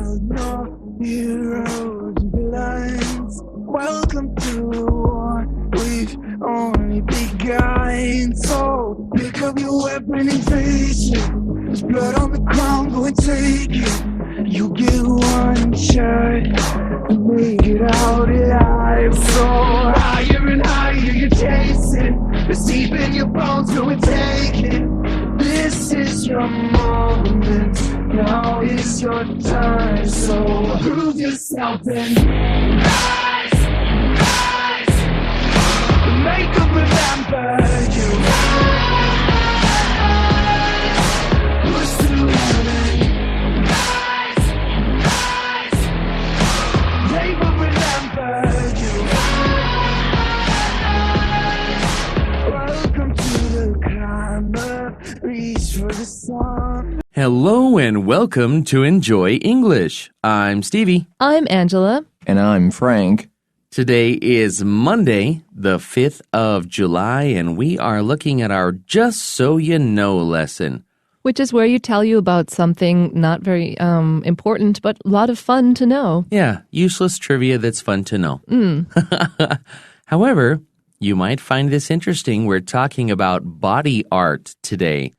no heroes and villains. Welcome to a war we've only begun. So pick up your weapon and face it. There's blood on the ground, go and take it. You get one shot to make it out alive. So higher and higher you're chasing. It's deep in your bones, go and take it. This is your moment, now is your time. So prove yourself and rise, rise. Make them remember you. Rise, push through heaven. Rise, rise. They will remember you. Welcome to the climber. Reach for the sun. Hello and welcome to Enjoy English. I'm Stevie. I'm Angela. And I'm Frank. Today is Monday, the 5th of July, and we are looking at our Just So You Know lesson. Which is where you tell you about something not very important, but a lot of fun to know. Yeah, useless trivia that's fun to know. However, you might find this interesting. We're talking about body art today,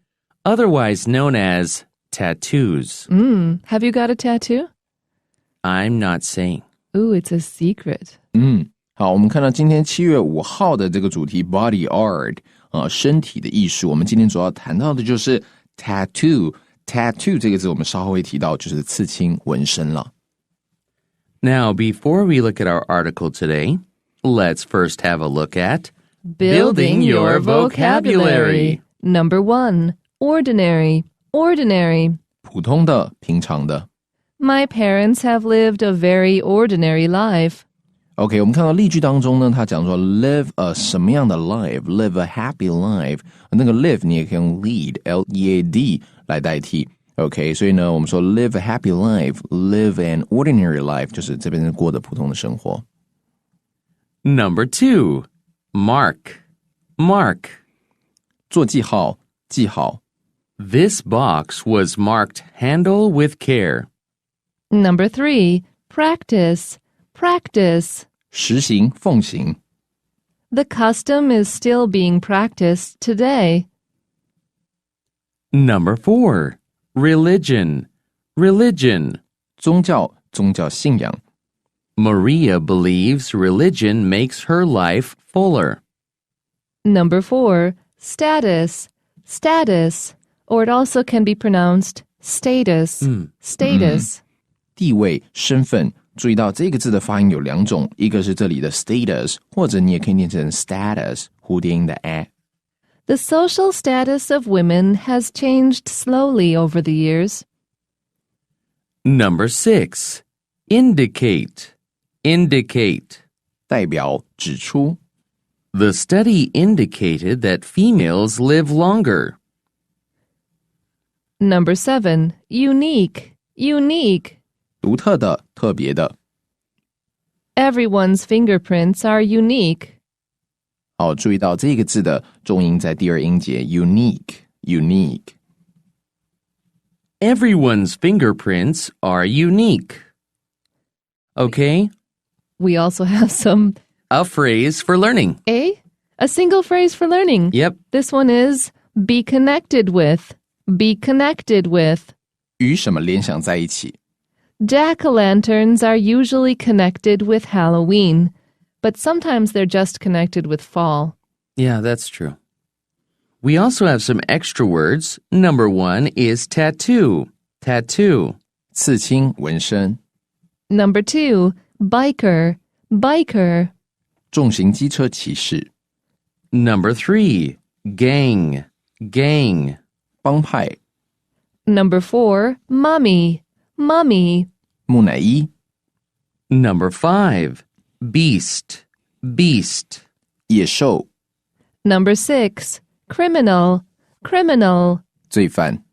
otherwise known as tattoos. Have you got a tattoo? I'm not saying. Ooh, it's a secret. 好，我们看到今天7月5号的这个主题 body art 身体的艺术。我们今天主要谈到的就是 tattoo。tattoo 这个字我们稍后会提到，就是刺青纹身了。Now, before we look at our article today, let's first have a look at Building your vocabulary. Number 1, ordinary. Ordinary. 普通的，平常的。My parents have lived a very ordinary life. OK， 我们看到例句当中呢，他讲说 live a 什么样的 life，live a happy life。那个 live 你也可以用 lead L-E-A-D 来代替。OK， 所以呢，我们说 live a happy life，live an ordinary life， 就是这边过的普通的生活。Number 2, mark. Mark. 做记号，记号。This box was marked handle with care. Number 3, practice. Practice. 实行，奉行。The custom is still being practiced today. Number 4, religion. Religion. 宗教，宗教信仰。Maria believes religion makes her life fuller. Number 4, status. Status. Or it also can be pronounced status. Status. 地位，身份。注意到这个字的发音有两种，一个是这里的 status， 或者你也可以念成 status， 蝴蝶音的 a。 The social status of women has changed slowly over the years. Number 6, indicate. Indicate. 代表，指出。The study indicated that females live longer. Number 7, unique. Unique. 独特的，特别的。Everyone's fingerprints are unique. 好，注意到这个字的重音在第二音节 unique unique。 Everyone's fingerprints are unique. Okay, We also have some a phrase for learning. A single phrase for learning. Yep. This one is be connected with. Be connected with. 与什么联想在一起？ Jack-o'-lanterns are usually connected with Halloween, but sometimes they're just connected with fall. Yeah, that's true. We also have some extra words. Number 1 is tattoo. Tattoo. 刺青，纹身。 Number 2, biker. Biker. 重型机车骑士。 Number 3, gang. Gang. 帮派。 Number 4, mummy. Mummy. 木乃伊。 Number 5, beast. Beast. 野兽。 Number 6, criminal. Criminal. 罪犯。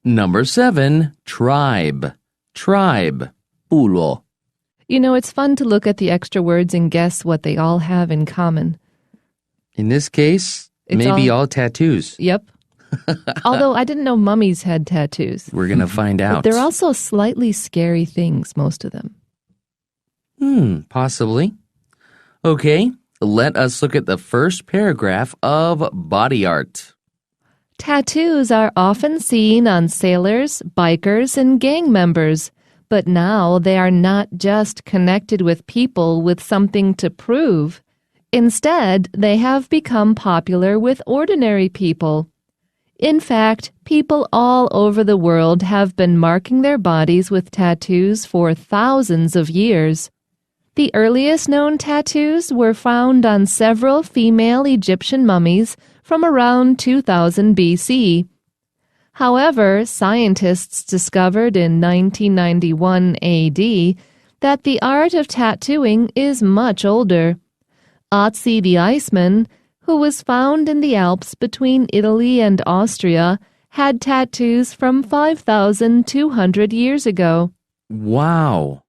Number 7, tribe. Tribe. 部落。 You know, it's fun to look at the extra words and guess what they all have in common. In this case, It's maybe all- all tattoos. Yep. Although I didn't know mummies had tattoos. We're going to find out. But they're also slightly scary things, most of them. Possibly. Okay, let us look at the first paragraph of body art. Tattoos are often seen on sailors, bikers, and gang members, but now they are not just connected with people with something to prove. Instead, they have become popular with ordinary people. In fact, people all over the world have been marking their bodies with tattoos for thousands of years. The earliest known tattoos were found on several female Egyptian mummies from around 2000 BC. However, scientists discovered in 1991 AD that the art of tattooing is much older. Otzi the Iceman, who was found in the Alps between Italy and Austria, had tattoos from 5,200 years ago. Wow.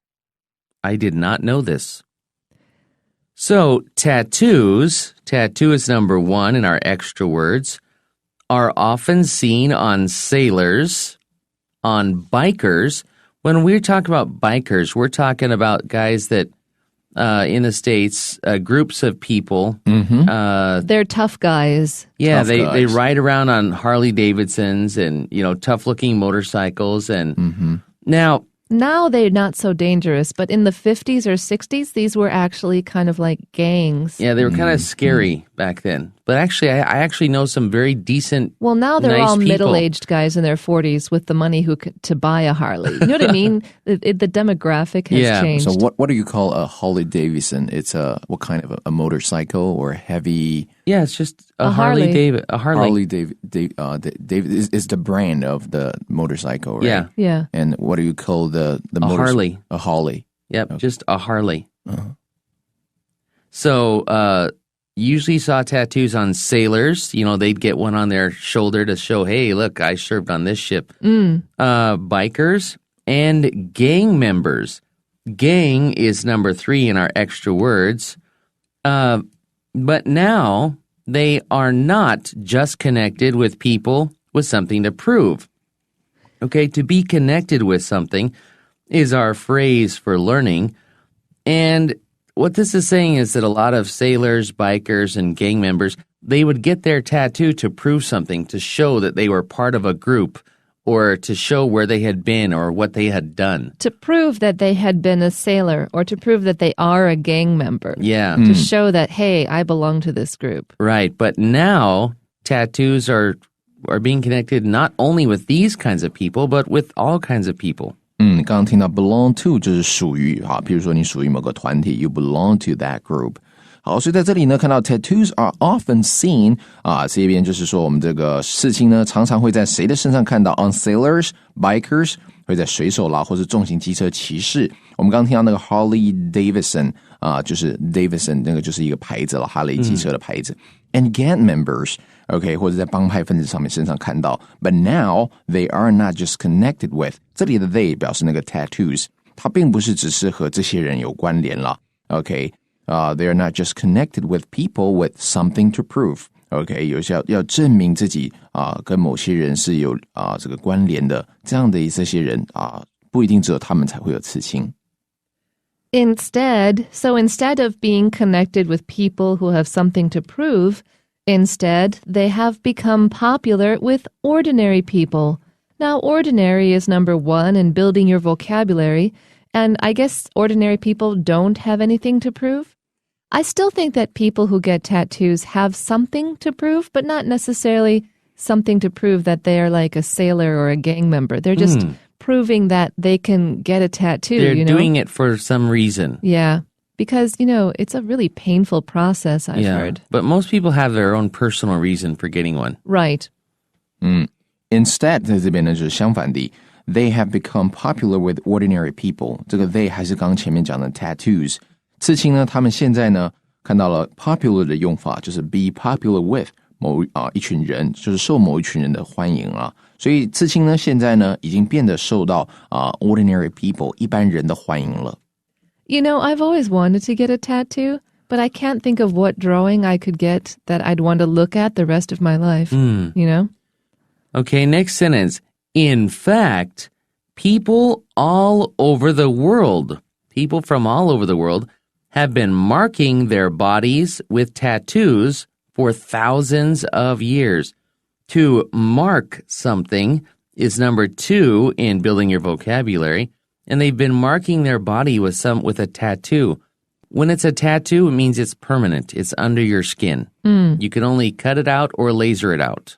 I did not know this. So, tattoos, tattoo is number one in our extra words, are often seen on sailors, on bikers. When we talk about bikers, we're talking about guys that, in the States, groups of people. They're tough guys. Yeah, Tough they guys. ride around on Harley Davidsons and, tough-looking motorcycles. And Now they're not so dangerous, but in the 50s or 60s, these were actually kind of like gangs. yeah, they were kind of scary back then. But actually, I actually know some very decent. Well, now they're nice all people. middle-aged guys in their 40s with the money to buy a Harley. You know what I mean? The demographic has Yeah, changed. So what do you call a Harley Davidson? It's what kind of a motorcycle or heavy? Yeah, it's just a Harley. Harley David. A Harley. Harley David is the brand of the motorcycle, right? Yeah. Yeah. And what do you call the Harley. A Harley. Yep, just a Harley. So, usually saw tattoos on sailors. They'd get one on their shoulder to show, hey, look, I served on this ship. Bikers and gang members. Gang is number 3 in our extra words. But now they are not just connected with people with something to prove. Okay, to be connected with something is our phrase for learning. And what this is saying is that a lot of sailors, bikers, and gang members, they would get their tattoo to prove something, to show that they were part of a group, or to show where they had been or what they had done. To prove that they had been a sailor or to prove that they are a gang member. Yeah. To show that, hey, I belong to this group. Right. But now tattoos are being connected not only with these kinds of people, but with all kinds of people. 刚刚听到 belong to 就是属于哈，比如说你属于某个团体 ，you belong to that group。好，所以在这里呢，看到 tattoos are often seen 这边就是说我们这个事情呢，常常会在谁的身上看到 on sailors, bikers， 会在水手啦，或是重型机车骑士。我们刚刚听到那个 Harley Davidson 就是 Davidson 那个就是一个牌子了，哈雷机车的牌子。And gang members。OK， 或者在帮派分子上面身上看到 ，But now they are not just connected with。这里的 they 表示那个 tattoos， 它并不是只是和这些人有关联了。OK， they are not just connected with people with something to prove。OK， 有些要证明自己跟某些人是有这个关联的，这样的这些人不一定只有他们才会有刺青。Instead of being connected with people who have something to prove,Instead, they have become popular with ordinary people. Now, ordinary is number 1 in building your vocabulary, and I guess ordinary people don't have anything to prove. I still think that people who get tattoos have something to prove, but not necessarily something to prove that they are like a sailor or a gang member. They're just proving that they can get a tattoo. They're doing it for some reason. Yeah.Because, it's a really painful process, I've heard. But most people have their own personal reason for getting one. Right. Instead, 在这边呢就是相反的 ，they have become popular with ordinary people。这个 they 还是刚刚前面讲的 tattoos。刺青呢，他们现在呢看到了 popular 的用法，就是 be popular with 一群人，就是受某一群人的欢迎啊。所以刺青呢，现在呢已经变得受到ordinary people 一般人的欢迎了。I've always wanted to get a tattoo, but I can't think of what drawing I could get that I'd want to look at the rest of my life, Okay, next sentence. In fact, people all over the world, people from all over the world, have been marking their bodies with tattoos for thousands of years. To mark something is number 2 in building your vocabulary, and they've been marking their body with a tattoo. When it's a tattoo, it means it's permanent. It's under your skin. You can only cut it out or laser it out.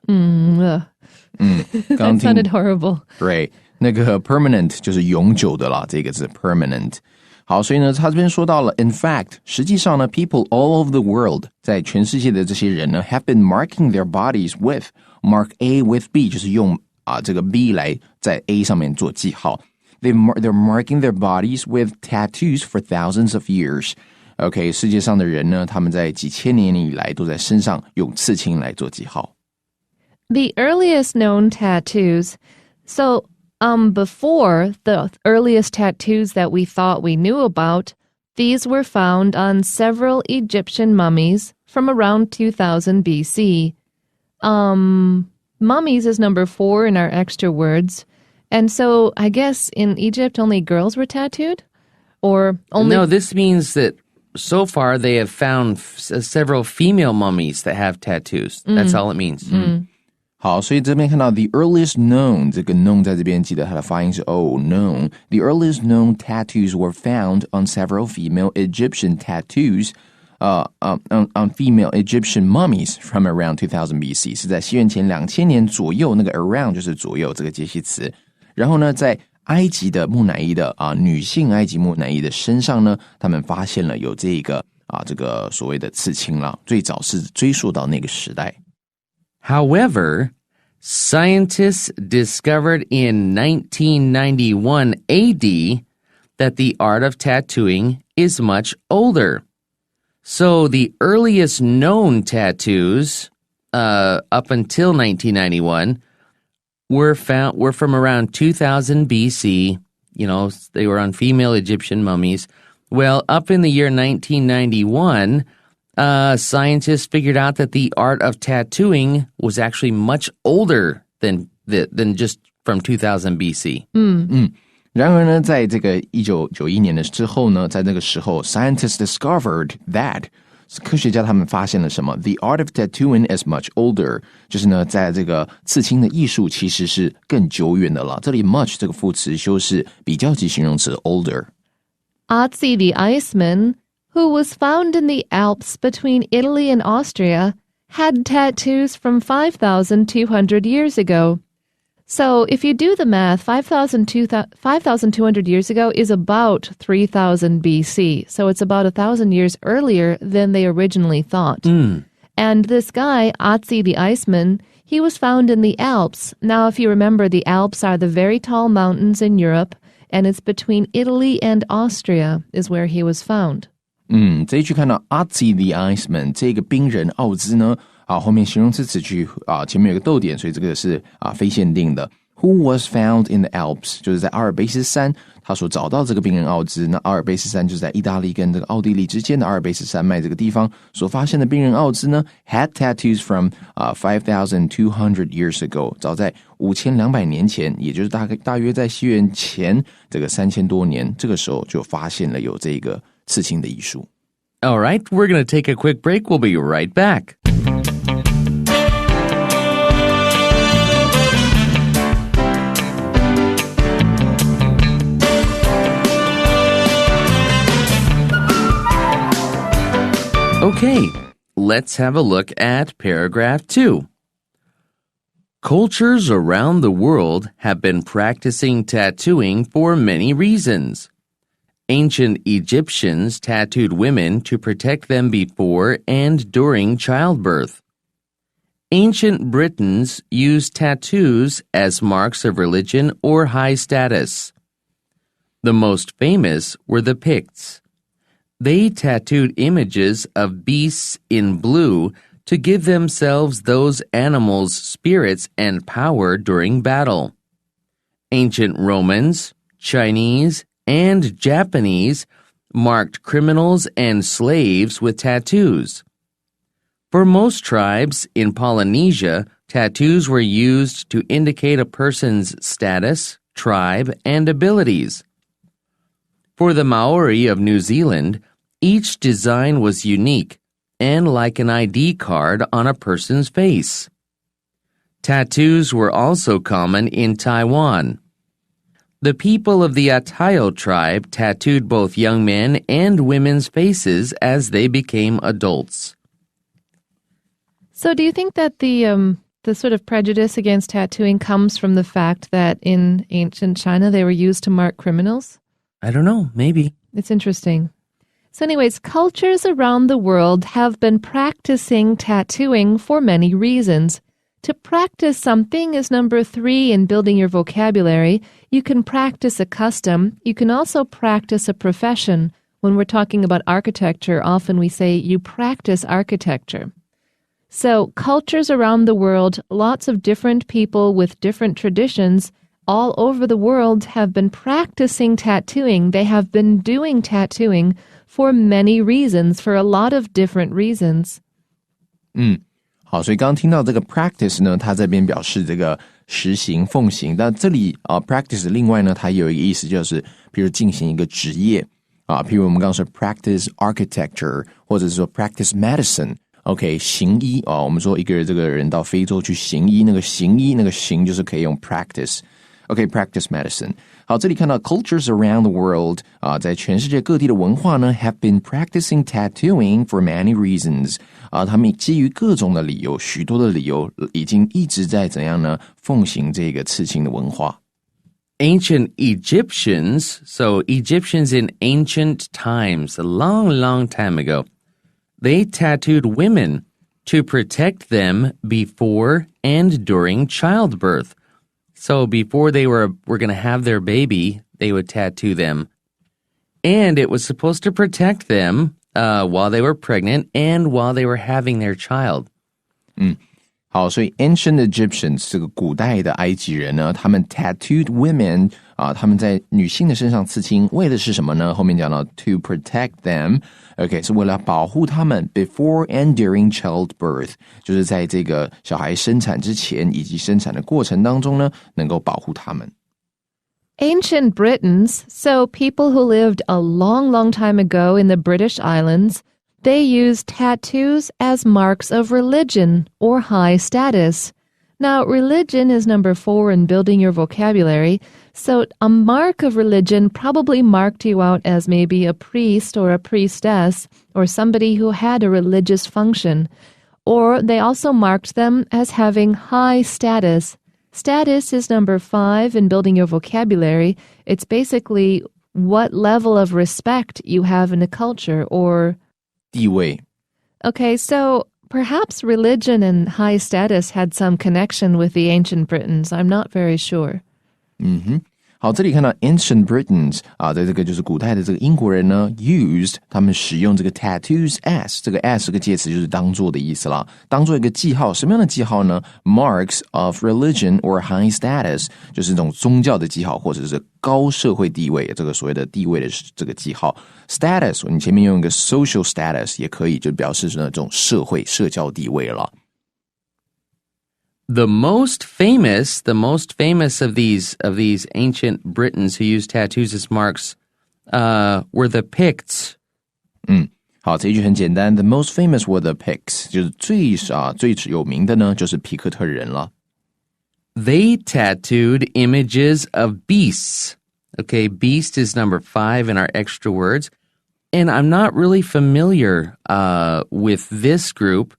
That sounded horrible. Right. 那个 permanent 就是永久的啦，这个字 permanent。好，所以呢，他这边说到了 in fact， 实际上呢 people all over the world， 在全世界的这些人呢 have been marking their bodies with mark A with B， 就是用这个 B 来在 A 上面做记号。They're marking their bodies with tattoos for thousands of years. OK， 世界上的人呢，他们在几千年以来都在身上用刺青来做记号。The earliest known tattoos. So, before the earliest tattoos that we thought we knew about, these were found on several Egyptian mummies from around 2000 BC. Mummies is number 4 in our extra words. And so I guess in Egypt only girls were tattooed? Or only... No, this means that so far they have found several female mummies that have tattoos. That's all it means. 好，所以这边看到 the earliest known， 这个 known 在这边记得它的发音是 known. The earliest known tattoos were found on several female Egyptian tattoos on female Egyptian mummies from around 2000 BC， 是在西元前2000年左右，那个 around 就是左右这个介系词。然后呢，在埃及的木乃伊的女性埃及木乃伊的身上呢，他们发现了有这个所谓的刺青了，最早是追溯到那个时代。However, scientists discovered in 1991 AD that the art of tattooing is much older. So the earliest known tattoos up until 1991 were from around 2000 BC. You know, they were on female Egyptian mummies. Well, up in the year 1991, scientists figured out that the art of tattooing was actually much older than just from 2000 BC. 然而呢，在这个1991年的之后呢，在那个时候 ，scientists discovered that 科学家他们发现了什么 ？The art of tattooing is much older， 就是呢，在这个刺青的艺术其实是更久远的了。这里 much 这个副词修饰比较级形容词 older。Otzi the Iceman, who was found in the Alps between Italy and Austria, had tattoos from 5,200 years ago. So if you do the math, 5,200 years ago is about 3,000 BC. So it's about 1,000 years earlier than they originally thought. And this guy, Otzi the Iceman, he was found in the Alps. Now, if you remember, the Alps are the very tall mountains in Europe, and it's between Italy and Austria is where he was found. 这一句看到 Otzi the Iceman 这个冰人奥兹呢，后面形容词词句前面有个逗点，所以这个是非限定的。Who was found in the Alps 就是在阿尔卑斯山，他所找到这个冰人奥兹。那阿尔卑斯山就是在意大利跟这个奥地利之间的阿尔卑斯山脉这个地方所发现的冰人奥兹呢 ，had tattoos from 5,200 years ago， 早在5200年前，也就是大约在西元前这个3000多年，这个时候就发现了有这个刺青的艺术。All right, we're going to take a quick break. We'll be right back. Okay, let's have a look at paragraph 2. Cultures around the world have been practicing tattooing for many reasons. Ancient Egyptians tattooed women to protect them before and during childbirth. Ancient Britons used tattoos as marks of religion or high status. The most famous were the Picts. They tattooed images of beasts in blue to give themselves those animals' spirits and power during battle. Ancient Romans, Chinese, and Japanese marked criminals and slaves with tattoos. For most tribes in Polynesia, tattoos were used to indicate a person's status, tribe, and abilities. For the Maori of New Zealand, each design was unique and like an ID card on a person's face. Tattoos were also common in Taiwan. The people of the Atayo tribe tattooed both young men and women's faces as they became adults. So do you think that the sort of prejudice against tattooing comes from the fact that in ancient China they were used to mark criminals? I don't know, maybe. It's interesting. So anyways, cultures around the world have been practicing tattooing for many reasons. To practice something is number 3 in building your vocabulary. You can practice a custom. You can also practice a profession. When we're talking about architecture, often we say you practice architecture. So cultures around the world, lots of different people with different traditions all over the world have been practicing tattooing. They have been doing tattooing for many reasons, for a lot of different reasons. 好，所以刚刚听到这个 practice 呢，它这边表示这个实行、奉行。但这里practice 另外呢，它有一个意思就是，譬如进行一个职业譬如我们刚刚说 practice architecture， 或者是说 practice medicine。OK， 行医我们说一个这个人到非洲去行医，那个行医那个行就是可以用 practice。OK，practice medicine。好，这里看到 cultures around the world 在全世界各地的文化呢 have been practicing tattooing for many reasons 他们基于各种的理由，许多的理由已经一直在怎样呢？奉行这个刺青的文化。Ancient Egyptians, so Egyptians in ancient times, a long, long time ago, they tattooed women to protect them before and during childbirth. So before they were going to have their baby, they would tattoo them. And it was supposed to protect them while they were pregnant and while they were having their child. 好，所以 ancient Egyptians 这个古代的埃及人呢，他们 tattooed women 他们在女性的身上刺青，为的是什么呢？后面讲到 to protect them，OK， 是为了保护他们 before and during childbirth， 就是在这个小孩生产之前以及生产的过程当中呢，能够保护他们。Ancient Britons, so people who lived a long, long time ago in the British Islands, they used tattoos as marks of religion or high status. Now, religion is number 4 in building your vocabulary, so a mark of religion probably marked you out as maybe a priest or a priestess or somebody who had a religious function. Or they also marked them as having high status. Status is number 5 in building your vocabulary. It's basically what level of respect you have in a culture or 地位。 Okay, so perhaps religion and high status had some connection with the ancient Britons. I'm not very sure. 好，这里看到 ancient Britons 在这个就是古代的这个英国人呢 used 他们使用这个 tattoos as 这个 as 这个介词就是当做的意思啦，当做一个记号，什么样的记号呢？ Marks of religion or high status 就是这种宗教的记号或者是高社会地位，这个所谓的地位的这个记号。 status 你前面用一个 social status 也可以就表示那种社会社交地位了。The most famous of these ancient Britons who used tattoos as marks were the Picts. 好，这一句很简单。The most famous were the Picts， 就是最有名的呢，就是皮克特人了。They tattooed images of beasts. Okay, beast is number 5 in our extra words. And I'm not really familiar with this group,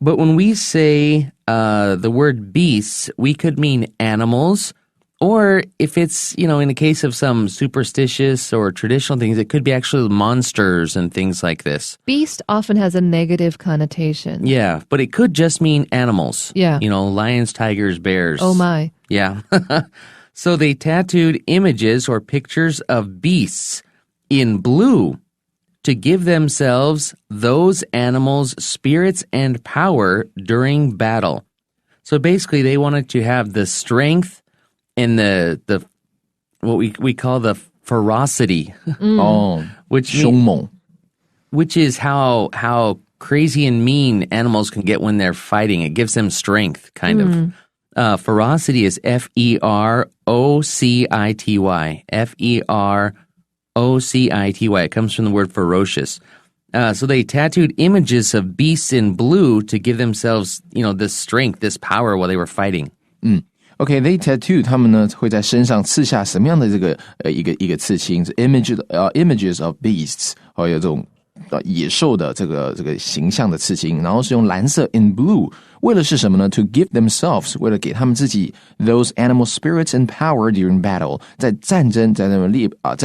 but when we say the word beasts, we could mean animals, or if it's, in the case of some superstitious or traditional things, it could be actually monsters and things like this. Beast often has a negative connotation. Yeah, but it could just mean animals. Yeah. Lions, tigers, bears. Oh my. Yeah. So they tattooed images or pictures of beasts in blue to give themselves those animals' spirits and power during battle. So basically they wanted to have the strength and the what we call the ferocity. Oh, which 凶猛。 which is how crazy and mean animals can get when they're fighting. It gives them strength, kind of. Ferocity is F-E-R-O-C-I-T-Y. F-E-R-O-C-I-T-Y. It comes from the word ferocious. So they tattooed images of beasts in blue to give themselves, this strength, this power while they were fighting. OK, they tattoo 他们呢会在身上刺下什么样的这个一个刺青？images of beasts， 有这种野兽的这个形象的刺青，然后是用蓝色 in blue， 为了是什么呢 ？To give themselves， 为了给他们自己 those animal spirits and power during battle， 在战争战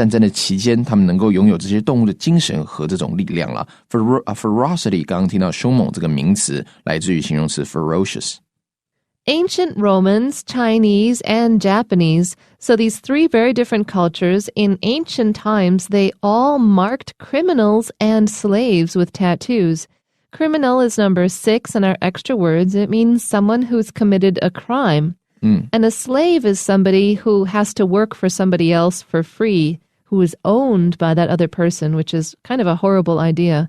争的期间，他们能够拥有这些动物的精神和这种力量了。Ferocity 刚刚听到凶猛这个名词，来自于形容词 ferocious。Ancient Romans, Chinese, and Japanese, so these three very different cultures, in ancient times, they all marked criminals and slaves with tattoos. Criminal is number 6 in our extra words. It means someone who's committed a crime. And a slave is somebody who has to work for somebody else for free, who is owned by that other person, which is kind of a horrible idea.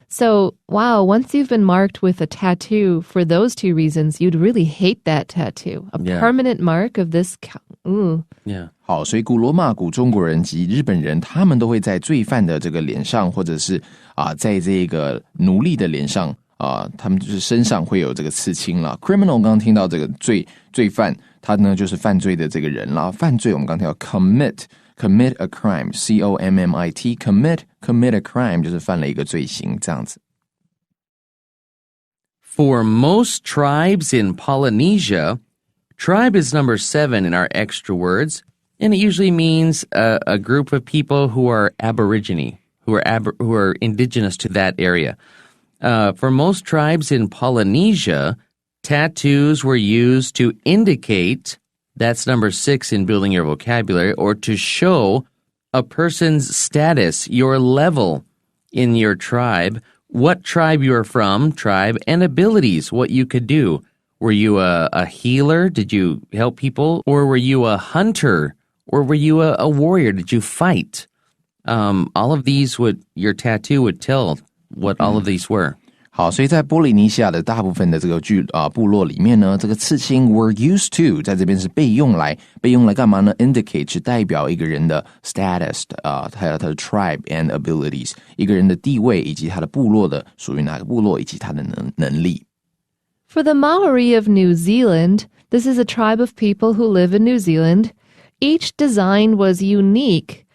So, wow, once you've been marked with a tattoo for those two reasons, you'd really hate that tattoo. A permanent mark of this. Yeah. 好，所以古罗马、古中国人及日本人，他们都会在罪犯的这个脸上，或者是在这个奴隶的脸上他们就是身上会有这个刺青啦。Criminal 刚刚听到这个罪犯，他呢就是犯罪的这个人啦。犯罪我们刚听到 commit a crime, C-O-M-M-I-T, commit a crime 就是犯了一个罪行这样子。For most tribes in Polynesia, tribe is number 7 in our extra words, and it usually means a group of people who are Aborigine, who are indigenous to that area. For most tribes in Polynesia, tattoos were used to indicate, that's number 6 in building your vocabulary, or to show a person's status, your level in your tribe, what tribe you're from, tribe, and abilities, what you could do. Were you a healer? Did you help people? Or were you a hunter? Or were you a warrior? Did you fight? All of these your tattoo would tell what all of these were. 好，所以在波利尼西亚的大部分的这个部落里面呢，这个刺青 were used to 在这边是被用来干嘛呢 ？indicate 是代表一个人的 status 还有他的 tribe and abilities， 一个人的地位以及他的部落的属于哪个部落以及他的能力。For the Maori of New Zealand, this is a tribe of people who live in New Zealand. Each design was unique.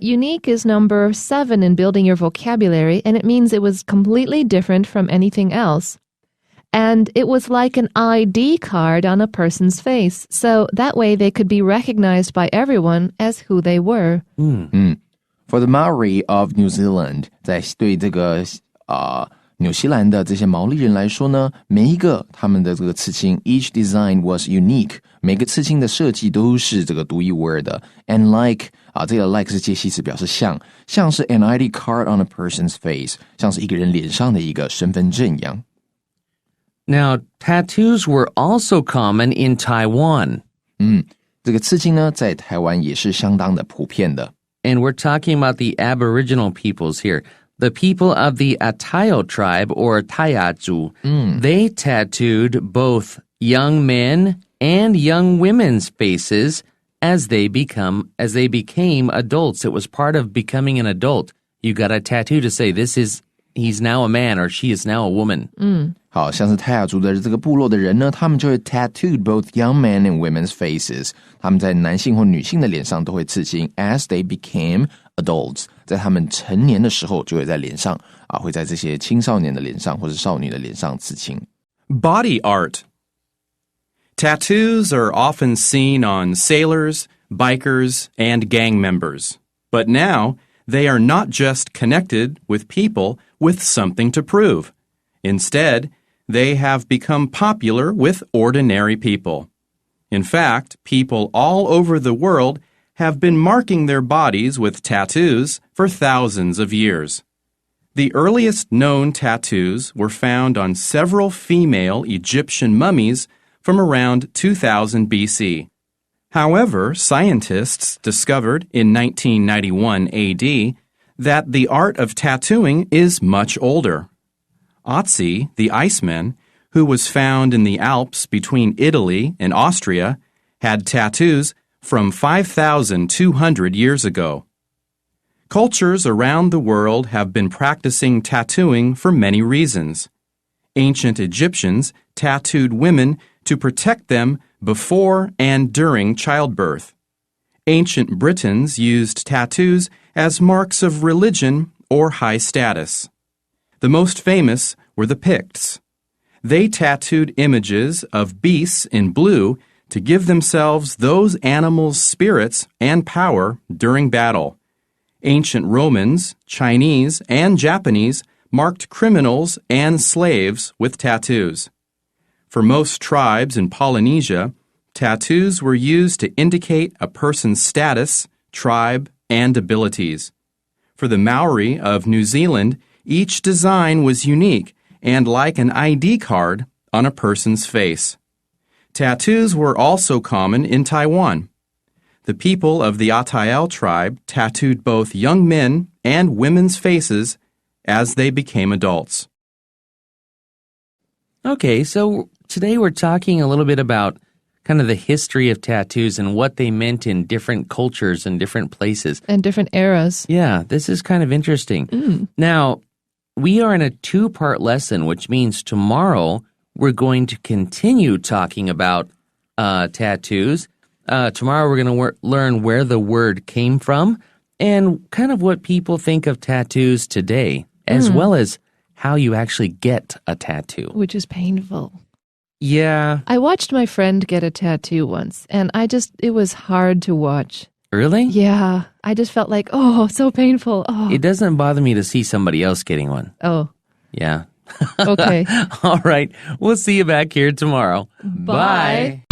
Unique is number 7 in building your vocabulary, and it means it was completely different from anything else. And it was like an ID card on a person's face, so that way they could be recognized by everyone as who they were. For the Maori of New Zealand, 在对这个纽西兰的这些毛利人来说呢，每一个他们的这个刺青 each design was unique， 每个刺青的设计都是这个独一无二的。And like 这个 like 是介系词，表示像是 an ID card on a person's face， 像是一个人脸上的一个身份证一样。Now, tattoos were also common in Taiwan. 这个刺青呢，在台湾也是相当的普遍的。And we're talking about the Aboriginal peoples here. The people of the Atayo tribe, or Taiazu, they tattooed both young men and young women's faces as they became adults. It was part of becoming an adult. You got a tattoo to say he's now a man or she is now a woman. 好，像是泰雅族的这个部落的人呢，他们就会 tattooed both young men and women's faces. 他们在男性或女性的脸上都会刺青 as they became adults. 在他们成年的时候就会在脸上会在这些青少年的脸上或者少女的脸上刺青。Body art. Tattoos are often seen on sailors, bikers, and gang members. But now, they are not just connected with people with something to prove. Instead, they have become popular with ordinary people. In fact, people all over the world have been marking their bodies with tattoos for thousands of years. The earliest known tattoos were found on several female Egyptian mummies from around 2000 BC. However, scientists discovered in 1991 AD that the art of tattooing is much older. Otzi, the Iceman, who was found in the Alps between Italy and Austria, had tattoos from 5,200 years ago. Cultures around the world have been practicing tattooing for many reasons. Ancient Egyptians tattooed women to protect them before and during childbirth. Ancient Britons used tattoos as marks of religion or high status. The most famous were the Picts. They tattooed images of beasts in blue to give themselves those animals' spirits and power during battle. Ancient Romans, Chinese, and Japanese marked criminals and slaves with tattoos. For most tribes in Polynesia, tattoos were used to indicate a person's status, tribe, and abilities. For the Maori of New Zealand, each design was unique and like an ID card on a person's face. Tattoos were also common in Taiwan. The people of the Atayal tribe tattooed both young men and women's faces as they became adults. Okay, so today we're talking a little bit about kind of the history of tattoos and what they meant in different cultures and different places. And different eras. Yeah, this is kind of interesting. Now, we are in a two-part lesson, which means tomorrow we're going to continue talking about tattoos. Tomorrow we're going to learn where the word came from and kind of what people think of tattoos today, as well as how you actually get a tattoo. Which is painful. Yeah. I watched my friend get a tattoo once, and it was hard to watch. Really? Yeah. I just felt like, oh, so painful. Oh. It doesn't bother me to see somebody else getting one. Oh. Yeah. Okay. All right. We'll see you back here tomorrow. Bye.